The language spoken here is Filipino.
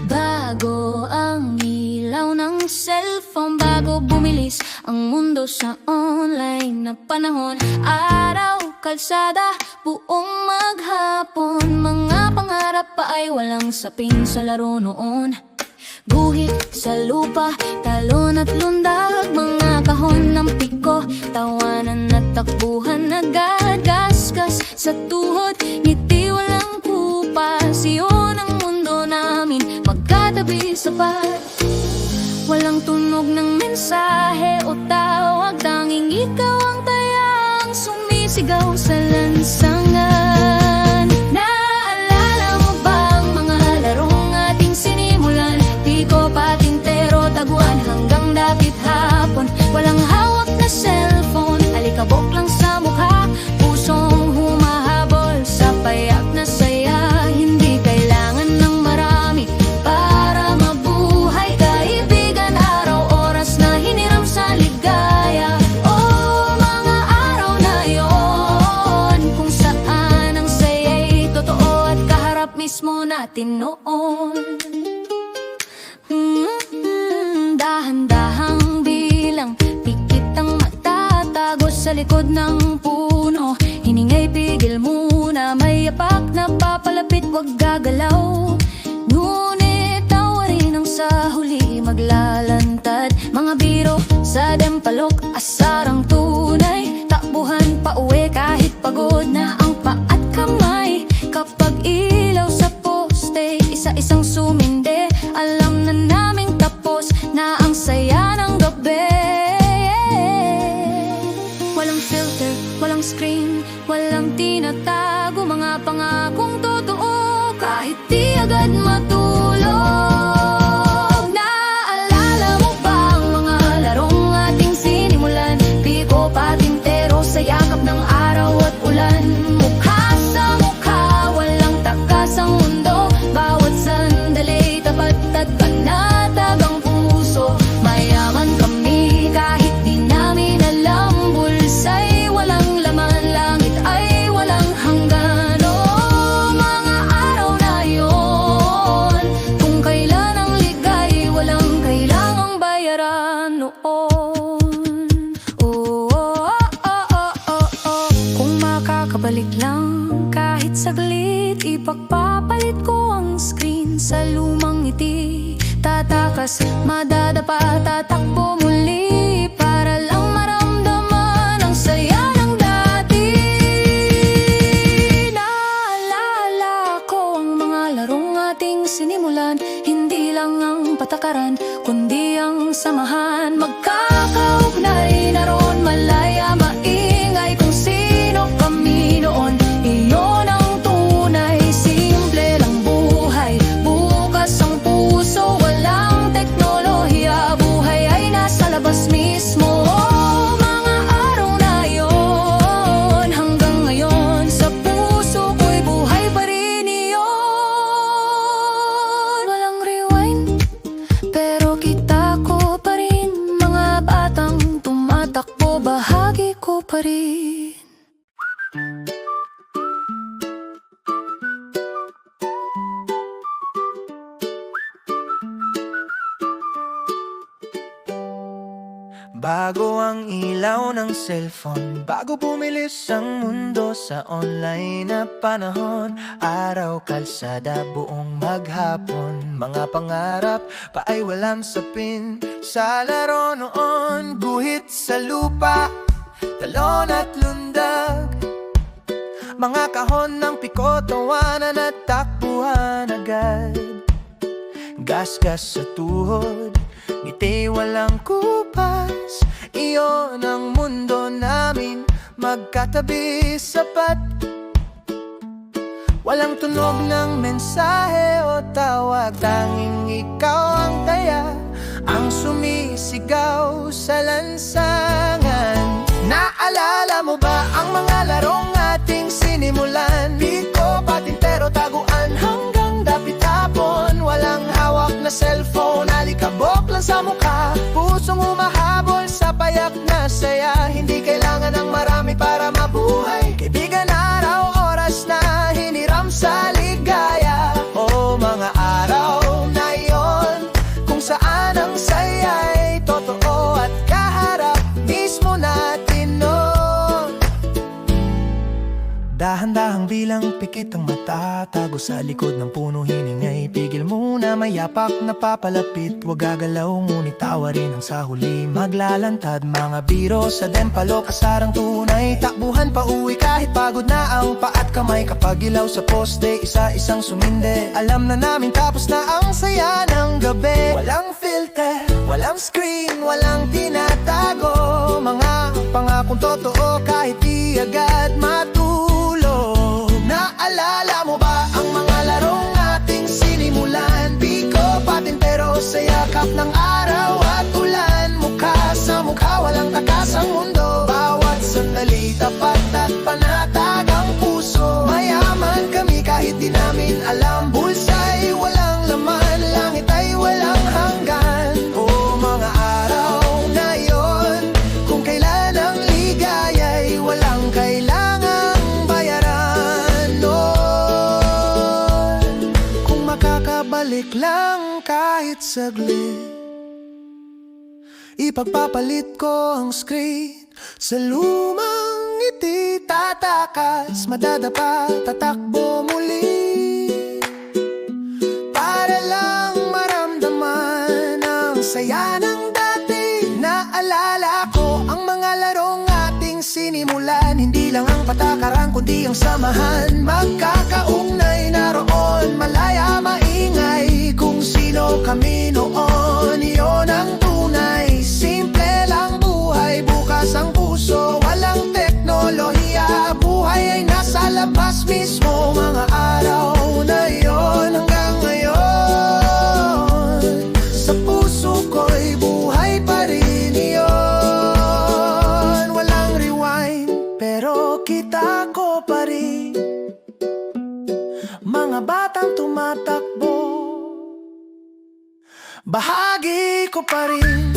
Bago ang ilaw ng cellphone, bago bumilis ang mundo sa online na panahon. Araw, kalsada, buong maghapon, mga pangarap pa ay walang sapin sa laro noon. Guhit sa lupa, talon at lundag, mga kahon ng piko, tawanan at takbuhan agad. Gasgas sa tuhod, ngiti walang kupas, iyon ang mundo namin, magkatabi sapat. Walang tunog ng mensahe o tawag, tanging ikaw ang tayang sumisigaw sa lansangan. Naalala mo ba ang mga larong ating sinimulan? Tiko, patintero, taguan hanggang dapit hapon. Walang hawak na cellphone, alikabok lang sa mukha, pusong humahabol sa payak na saya. Hindi kailangan ng marami para mabuhay, kaibigan, araw, oras na hiniram sa ligaya. Oh, mga araw na yon, kung saan ang saya'y totoo at kaharap mismo natin noon. Dahan-dahang bilang, pikit ang matatago sa likod ng puno. Hiningay, pigil muna, may yapak na papalapit, wag gagalaw. Ngunit tawa rin ang sa huli maglalantad. Mga biro sa dempalok, asarang tunay, takbuhan pa uwi kahit pagod na ang paat kamay. Kapag ilaw sa poste, isa-isang sumindi, alam na naming tapos na ang saya ng gabi. Walang filter, walang screen, walang tinatago, mga pangakong totoo kahit di agad matulog. Naalala mo ba ang mga larong ating sinimulan? Piko, patintero, sa yakap ng araw at ulan. Mukha sa mukha, walang takas ang mundo, bawat sandali tapat at panatag ang puso. Mayaman kami kahit di namin alam, bulsa'y walang laman, langit ay walang hanggan. Oh, mga araw na yon, kung kailan ang ligay, walang kailangang bayaran noon. Oh, oh, oh, oh, oh, oh. Kung makakabalik lang kahit saglit, ipagpapalit ko ang screen sa lumang ngiti. Tatakas, madadapa, tatakbo muli para lang maramdaman ang saya ng dati. Naalala ko ang mga larong ating sinimulan, hindi lang ang patakaran, kundi ang samahan. Magkakaugnay na roon, malaya, maingay, kung sino kami noon. Iyon ang tunay, simple lang buhay, bukas ang puso, walang teknolohiya, buhay ay nasa labas mismo. Oh, mga araw na yon, hanggang ngayon sa puso ko'y buhay pa rin iyon. Walang rewind, pero kita ko pa rin, mga batang tumatakbo, bahagi ko pa rin. Bago ang ilaw ng cellphone, bago bumilis ang mundo sa online na panahon. Araw, kalsada, buong maghapon, mga pangarap pa ay walang sapin sa laro noon. Guhit sa lupa, talon at lundag, mga kahon ng piko, tawanan at takbuhan agad. Gasgas sa tuhod, ngiti walang kupas, iyon ang mundo namin, magkatabi sapat. Walang tunog ng mensahe o tawag, tanging ikaw ang taya, ang sumisigaw sa lansangan. Naalala mo ba ang mga larong ating sinimulan? Piko, patintero, taguan hanggang dapit hapon. Walang hawak na cellphone, alikabok lang sa mukha, pusong humahabol sa payak na saya. Hindi kailangan ng Dahan-dahang bilang pikit ang mata, tago sa likod ng puno, hiningay. Pigil muna, may yapak na papalapit. Huwag gagalaw, ngunit tawa rin ang sa huli maglalantad. Mga biro sa dempalo, kasarang tunay. Takbuhan pa uwi kahit pagod na ang paat kamay. Kapag ilaw sa poste, isa-isang suminde. Alam na namin tapos na ang saya ng gabi. Walang filter, walang screen, walang tinatago. Mga pangakong totoo kahit di agad matulog. Naalala mo ba ang mga larong ating sinimulan? Biko patintero sa yakap ng araw at ulan. Mukha sa mukha, walang takas ang mundo. Bawat sandali tapat at panatag ang puso. Mayaman kami kahit di namin alam. Bulsa'y walang laman, langit ay walang hanggan. O mga araw na yon, kung kailan ang ligaya'y walang kailangang bayaran. Noon, kung makakabalik lang kahit saglit, ipagpapalit ko ang screen sa lumang ngiti. Tatakas, madadapa, tatakbo muli, para lang maramdaman ang saya ng dati. Naalala ko ang mga larong ating sinimulan. Hindi lang ang patakaran kundi ang samahan. Magkakaugnay naroon, malaya maingay. Kung sino kami noon, iyon ang tunay. Simple lang buhay, bukas ang puso. Walang teknolohiya, buhay ay nasa labas mismo. Mga araw na yon hanggang ngayon, sa puso ko'y buhay pa rin iyon. Walang rewind, pero kita ko pa rin. Mga batang tumatakbo, bahagi ko pa rin.